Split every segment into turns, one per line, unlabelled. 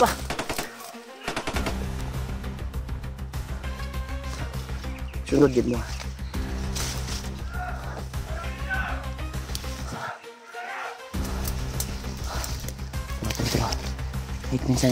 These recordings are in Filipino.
Wah. Sunod din mo. Hit minsan.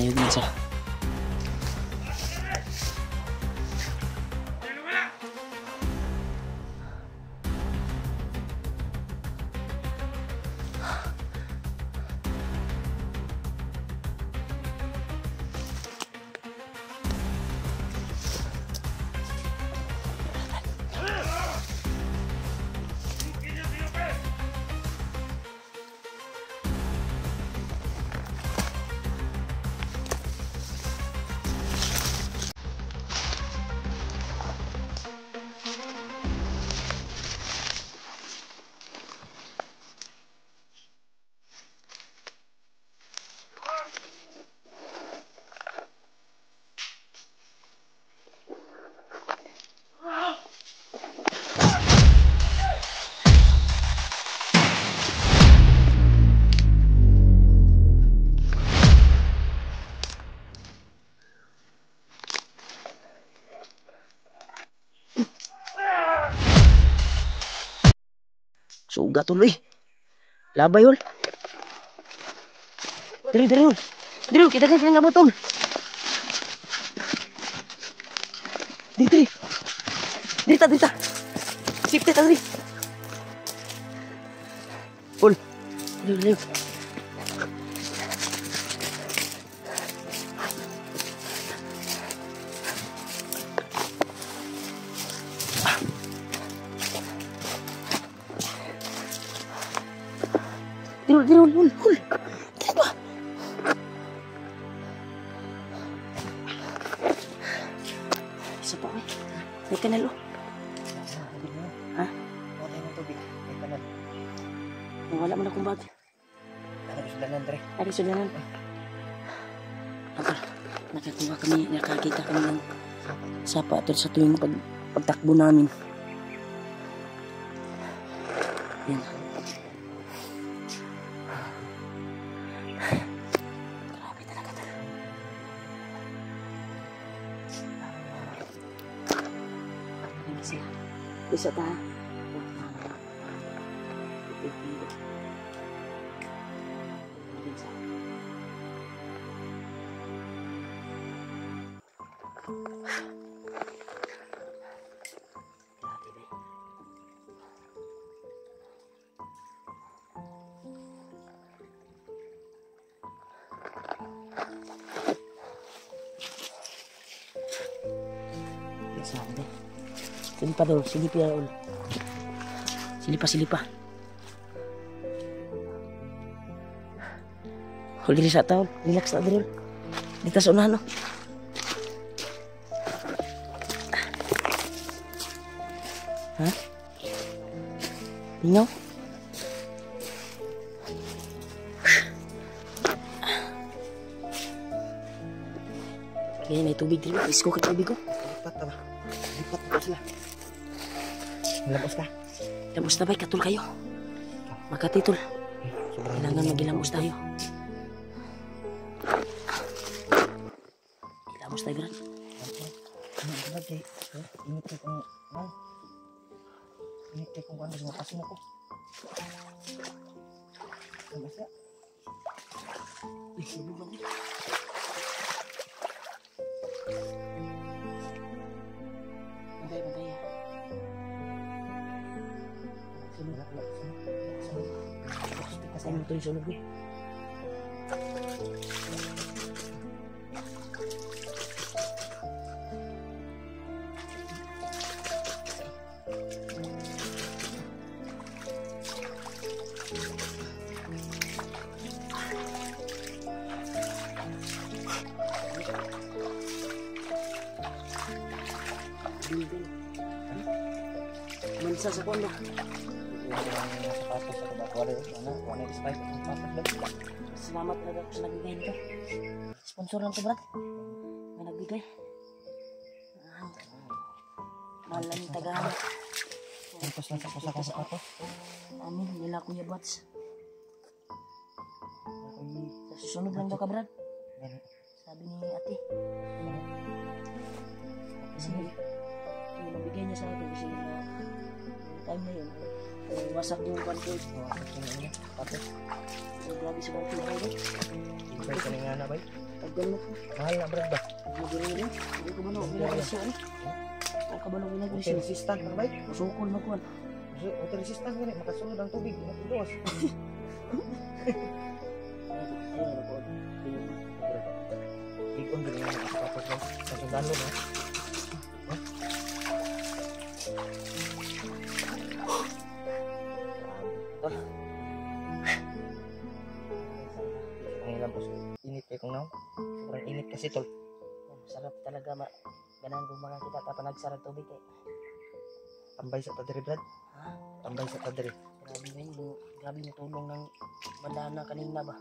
Suga tuloy. Labay yun. Dari yun. Kita kan nga botol. Dita. Sipte ta dari. Ul. Dari. Dirul. Kenapa? Isa pa eh. May kanal oh. Ha? Wala tayong tubig. May kanal. Wala mo na kung bag. Ada sudanan. Nakakita kami ng sapa at sa tuwing pagtakbo namin. Yan. Bisa ta. Sabi. Silipa dulu, silipa. Huli sa taon, relax na dulu. Dito sa unahan, no? Ha? Lingaw? Kaya may tubig dito. Isko ka tubig ko. Lipat po sila. Lamos ka. Lamos na ba'y katul kayo? Magkatitul. Kailangan magilamos tayo. Ilamos tayo, Brad. Init kung ano sa mapas mo ko. Lamos na. Lubang niya. Bantay ya. Kasama mo ito yung sunog niya. Mansa sa kondo. Salamat talaga sa nagbigay nito. Sponsor lang to, Brad. May nagbigay. Mahal lang yung tagahan.
Tapos lang sa kusakang sapatos.
Amin, nila Kuya Bats.
Ako'y
Sa susunod lang daw ka, Brad.
ganun.
Sabi ni ate. Kasi, yung nabigay niya sa akin kasi na yung time na yun, wasak yung control.
Mawasak yung ano niya, sapatos.
So, grabe sa mga tuhay rin.
Ibay ka nga na, bay.
Tagal mo po.
Mahal na, Brad ba?
Magulong rin. Hindi ko ba no, pinag-resyo eh. Ang kabalong
Okay,
pinag-resyo.
resistant na, bay.
Masukol magkuhan.
Okay, resistant nga makasunod ang tubig. Matulos.
Ayun, ako.
Ikon din nga ang sapatos ba? Sa sundalo na. Tol. Ang ilang po, init kayo kung naon. Sobrang init kasi, tol.
Sarap talaga ganahan kung makakita ta pa nagsarag tubig eh.
Tambay sa padre, Brad.
Ha?
Tambay sa padre.
Grabe ba yun? Grabe yung tulong ng bandana kanina ba?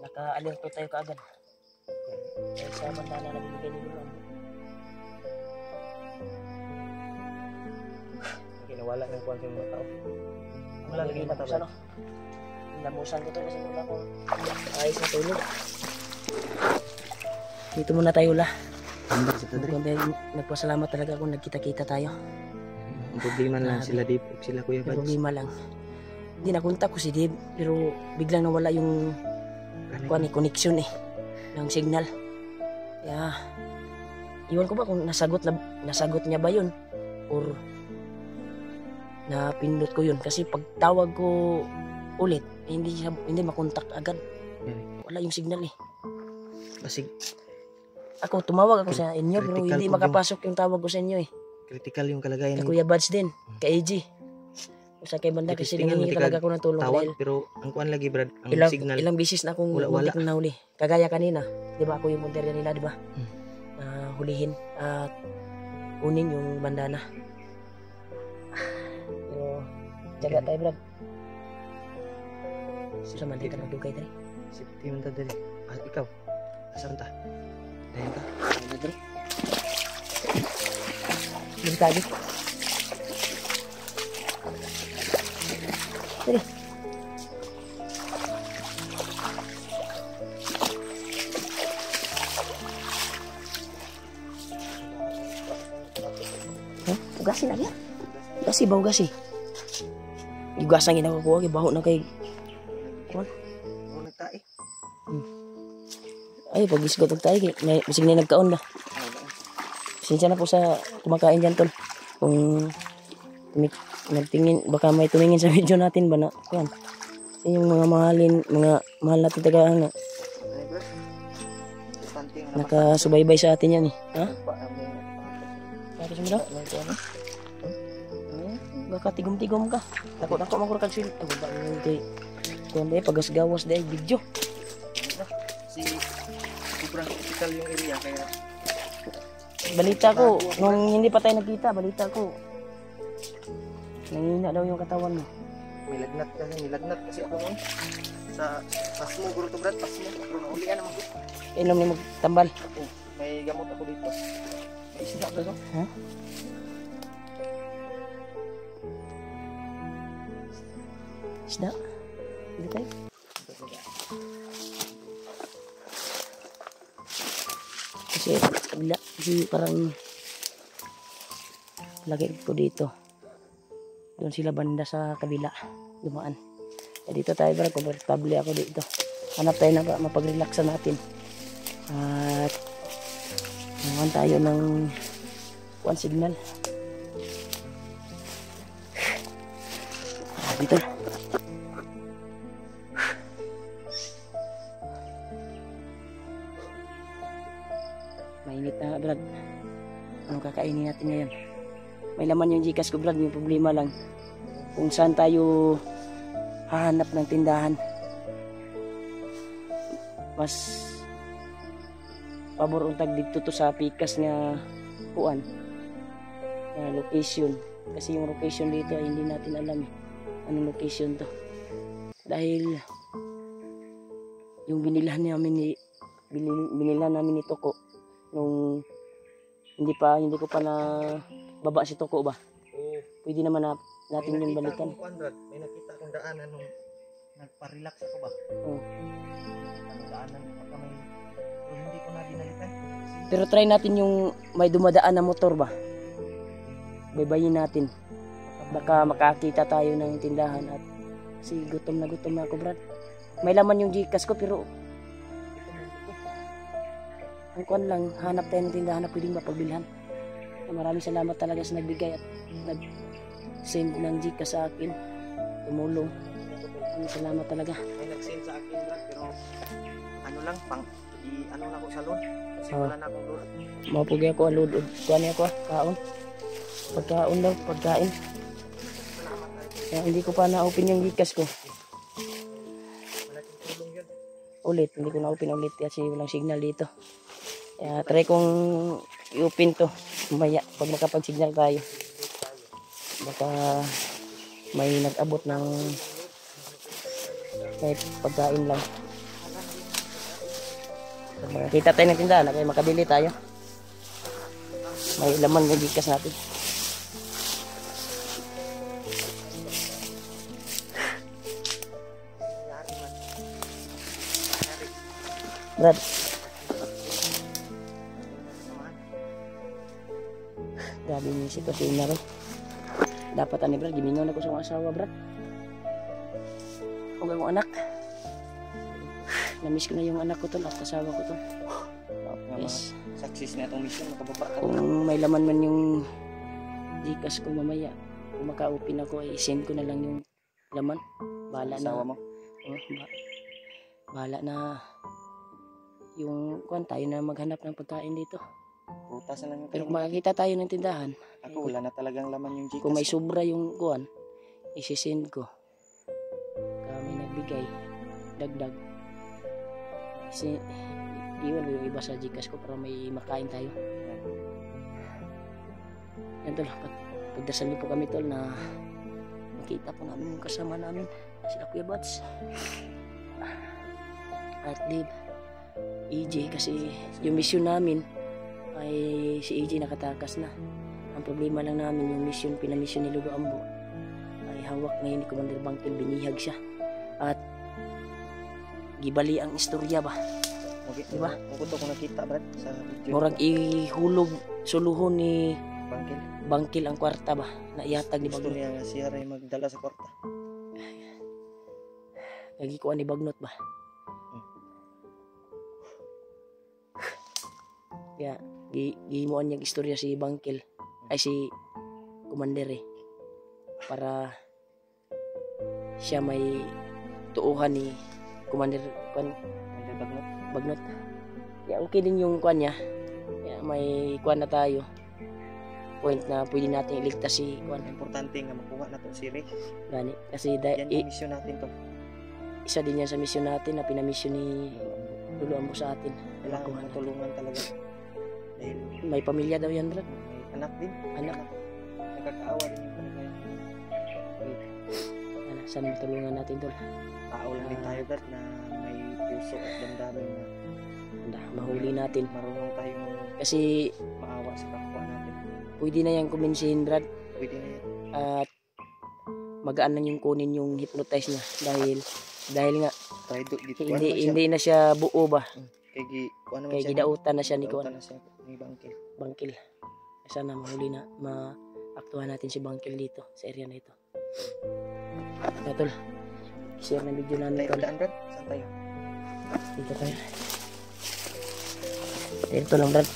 Naka-alerto tayo kaagad. Dahil sa bandana na binigay ni Lula.
Ginawala ng kuwan sa mga tao. Wala lagi mata,
Sa
Brad.
ano? Lamusan ko to kasi wala ko ayos na tulog. Dito muna tayo la.
Tambay sa padre.
Kundi nagpasalamat talaga kung nagkita-kita tayo.
Ang problema lang sila Dave, sila Kuya
May
Bads.
problema lang. Hindi nakontak ko si Dave pero biglang nawala yung connection eh ng signal. Kaya iwan ko ba kung nasagot niya ba yun or napindot ko yun kasi pag tawag ko ulit hindi makontak agad. Wala yung signal eh.
Basig
Ako tumawag ako sa inyo pero
Critical
hindi
po
makapasok yung tawag ko sa inyo eh.
critical yung kalagayan
Kay
ni
Kuya Buds din, kay AG. Sa kay banda kasi
Titingnan,
nangingi
hindi
talaga
ka
ako ng tulong
tawag
dahil
pero ang kuan lagi Brad, ang signal
ilang bisis na akong
Wala.
muntik na nahuli. Kagaya kanina, di ba ako yung punterya nila, di ba?
Hmm.
Hulihin at kunin yung bandana. Pero, tiyaga tayo, Brad. Sa mali ka magdugay tayo.
safety man ta dali. Ikaw, asan ta? Dayan ka.
Ano, Dre? Delikado. Dre. Ugasin na yan. Ugasi ba ugasi? Ugasan ginawa ko, baho na kay...
Oh, nagtae.
Ay, pag-isgot tayo, bisig na nagkaon ba? Pasensya na po sa kumakain dyan, tol. Kung nagtingin, baka may tumingin sa video natin ba na, yan. Kasi yung mga mahal natin tagaan na, nakasubaybay sa atin yan eh. Ha? Para sa mga? Baka tigom-tigom ka. Takot-takot makurkag swim. Ako ba yung kay... Kung ba pagas-gawas dahil video.
Si sobrang critical yung area kaya
Balita ko, nung hindi pa tayo nagkita, balita ko, nangihina daw yung katawan mo.
may lagnat kasi ako noon sa pasmo guro to Brad, pasmo pero naulian naman ko.
Inom ni magtambal.
Oh, may gamot ako dito. May isda ba to?
Ha? Isda? Hindi tayo? Kasi kabila, kasi parang lagi ko dito. Doon sila banda sa kabila, dumaan. Eh, dito tayo parang komportable ako dito. Hanap tayo na mapag-relaxan natin. At naman tayo ng one signal. Dito. Mainit na Brad. Anong kakainin natin ngayon? May laman yung Gcash ko Brad. Yung problema lang kung saan tayo hahanap ng tindahan. Mas pabor untag dito to sa pikas nga kuan na location. Kasi yung location dito ay hindi natin alam eh. Anong location to. Dahil yung binilhan namin ni Toko nung hindi ko pa na baba si Toko ba. Pwede naman na natin yung balikan.
May nakita akong daanan nung nagpa-relax ako ba?
Oh.
Ang daanan pagka may pero hindi ko na binalikan.
Pero try natin yung may dumadaan na motor ba? Baybayin natin. Baka makakita tayo ng tindahan at kasi gutom na ako, Brad. May laman yung Gcash ko pero ang kuwan lang, hanap tayo ng tindahan na pwedeng mapagbilhan. Maraming salamat talaga sa nagbigay at nag-send ng Gcash sa akin. Tumulong. Maraming salamat talaga.
May nag-send sa akin Brad, pero ano lang, ano na ako sa load. Kasi wala na akong load.
Mapugi ako, load. Kuha niya ako, kaon. Pagkaon daw, pagkain. Kaya hindi ko pa na-open yung Gcash ko.
Malaking tulong yun.
Ulit, hindi ko na-open ulit kasi walang signal dito. Kaya try kong i-open to. Maya, pag makapag-signal tayo. Baka may nag-abot ng kahit pagkain lang. Pag makakita tayo ng tindahan, kaya makabili tayo. May laman ng Gcash natin. Brad, grabe yung sitwasyon na rin. Dapat ani Brad, gimingaw na ko sa mga asawa Brad. Huwag akong anak. Namiss ko na yung anak ko tol at asawa ko tol. Yes.
Success na itong mission, makababa ka.
Kung may laman man yung Gcash ko mamaya, kung maka-open ako, i-send ko na lang yung laman. Bahala na.
Asawa mo?
Bahala na yung kuwan tayo na maghanap ng pagkain dito.
Prutas na lang yung
Pero kung makakita tayo ng tindahan,
ako wala na talagang laman yung Gcash.
kung may sobra yung kuwan, isi-send ko. Kami nagbigay, dagdag. Kasi iwan ko yung iba sa Gcash ko para may makain tayo. Yan tol, pagdasal niyo po kami tol na makita po namin yung kasama namin, sila Kuya Bats at Dave, EJ, kasi yung mission namin ay si EJ nakatakas na. Ang problema lang namin yung mission, pinamisyon ni Lolo Ambo ay hawak ngayon ni Commander Bangkil, binihag siya at gibali ang istorya ba, diba?
Mukuto ko nakita Brad sa video.
Murag ihulog suluhon ni
Bangkil.
Bangkil ang kwarta ba na ihatag ni
Gusto
Bagnot.
niya nga siya rin magdala sa kwarta.
Nagikuan ni Bagnot ba. Kaya gihimuan niyang istorya si Bangkil ay si Commander para siya may tuuhan ni Commander Bagnot. Kaya okay din yung kuan niya. Kaya may kuan na tayo. Point na pwede natin iligtas si kuan.
Importante nga makuha na to si Ray.
Gani kasi
Yan yung mission natin to.
isa din yan sa mission natin na pinamisyon ni Lolo Ambo sa atin.
Kailangan matulungan talaga. Dahil
May pamilya daw yan, Brad.
may anak din.
Anak.
Nakakaawa din yung talaga.
Sana matulungan natin tol.
Tao lang din tayo Brad na may puso at damdamin na
Mahuli natin.
marunong tayong
Kasi
maawa sa kapwa natin.
pwede na yan kuminsihin, Brad.
Pwede na yan.
At magaan lang yung kunin yung hypnotize niya. Dahil nga
Tayo dito.
hindi na siya buo ba. Kaya gidautan na siya ni Kuan.
Ni Bangkil.
Bangkil. Sana mahuli na, maaktuhan natin si Bangkil dito sa area na ito. Kaya tol, share na video namin
Tayo
tol.
daan Brad. Saan tayo?
Dito tayo. Dito lang, Brad.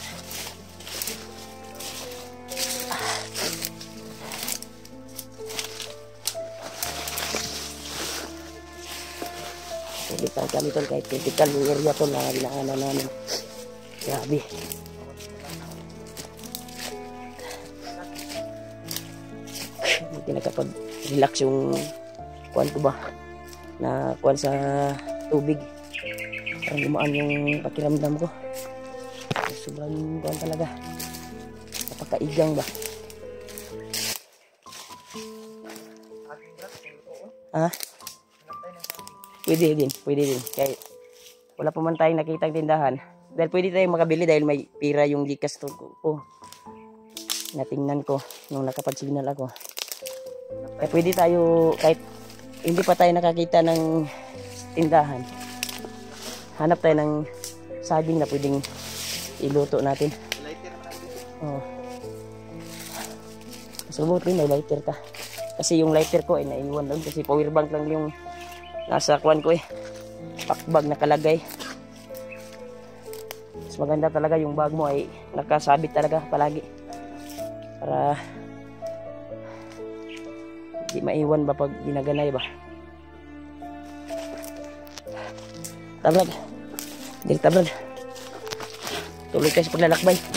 Pagkitaan kami tol kahit critical yung area tol na dinaanan namin. Grabe. Hindi nakapag-relax yung kuwan ko ba na kuwan sa tubig. Parang gumaan yung pakiramdam ko. Sobrang kuwan talaga. Napakaigang ba? Ha? Pwede din. Kaya wala pa man tayong nakitang tindahan. Dahil pwede tayong makabili dahil may pira yung Gcash ko. Natingnan ko nung nakapag-signal ako. Kaya pwede tayo, kahit hindi pa tayo nakakita ng tindahan, hanap tayo ng saging na pwedeng iluto natin.
Lighter na dito.
Oo. Subutin, may lighter ka. Kasi yung lighter ko ay naiwan doon kasi power bank lang yung nasa kuwan ko eh. Packbag nakalagay. Mas maganda talaga yung bag mo ay nakasabit talaga palagi. Para hindi maiwan ba pag ginaganay ba. Tabrad. Dili tabrad. Tuloy kayo sa paglalakbay.